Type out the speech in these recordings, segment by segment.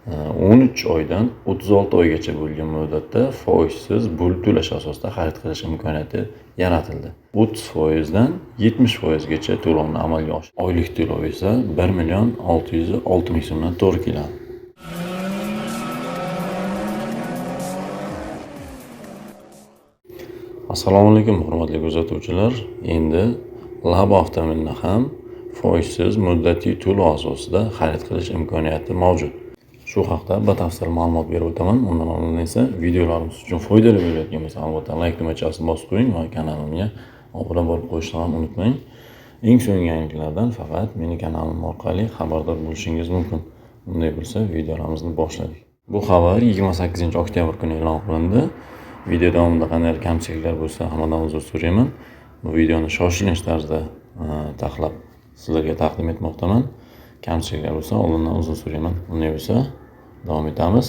13 oydan 36 oygacha bo'lgan muddatda foizsiz pul to'lash asosida xarid qilish imkoniyati yaratildi. 30% dan 70%gacha to'lovni amalga oshirdi. Oylik to'lov esa 1.606.000 so'mdan to'g'ri keladi. Assalomu alaykum hurmatli kuzatuvchilar. Endi Labo avtomobilni ham foizsiz muddatiy to'lov asosida xarid qilish imkoniyati mavjud. Shu haqda batafsil ma'lumot berib o'taman. Undan oldin esa videolarimiz uchun foydali bo'layotgan bo'lsa, albatta like tugmachasini bosib qo'ying va kanalimga obuna bo'lib qo'yishni ham unutmang. Eng so'nggi yangiliklardan faqat meni kanalim orqali xabardor bo'lishingiz mumkin. Bunday bo'lsa, videolarimizni boshladik. Bu xabar 28-oktyabr kuni e'lon qilindi. Video davomida qanday kamchiliklar bo'lsa, hammadan uzr so'rayman. Bu videoni shoshilinch tarzda tahlab sizlarga taqdim etmoqdaman. Kamchiliklar bo'lsa, oldindan uzr so'rayman. Bunday bo'lsa, davom etamiz.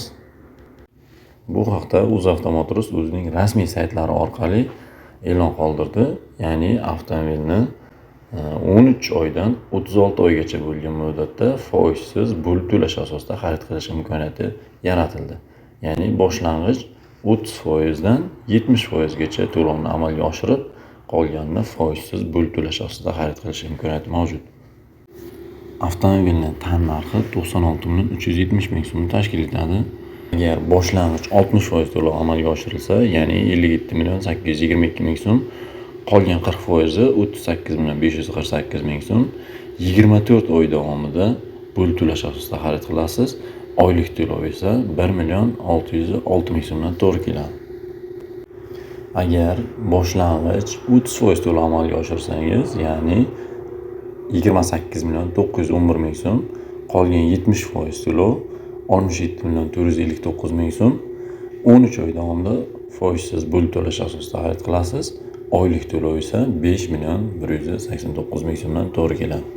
Bu haqda UzAvto Motors o'zining rasmiy saytlari orqali e'lon qoldirdi. Ya'ni avtomobilni 13 oydan 36 oygacha bo'lgan muddatda foizsiz pul to'lash asosida xarid qilish imkoniyati yaratildi. Ya'ni boshlang'ich 30% dan 70%gacha to'lovni amalga oshirib, qolganini foizsiz pul to'lash asosida xarid qilish imkoniyati mavjud. Avtomobilning tan narxi 96.370.000 so'mni tashkil etadi. Agar boshlang'ich 60% to'lov amalga oshirilsa, ya'ni 57.822.000 so'm, qolgan 40% 38.548.000 so'm 24 oy davomida pul to'lash asosida xarid qilasiz. Oylik to'lov esa 1.606.000 so'mdan to'g'ri keladi. Agar boshlang'ich 30% to'lov amalga oshirsangiz, ya'ni 28.911.000 so'm, qolgan 70% to'lov 67.459.000 so'm 13 oy davomida foizsiz pul to'lash asosida xarid qilasiz. Oylik to'lov esa 5.189.000 so'mdan to'g'ri keladi.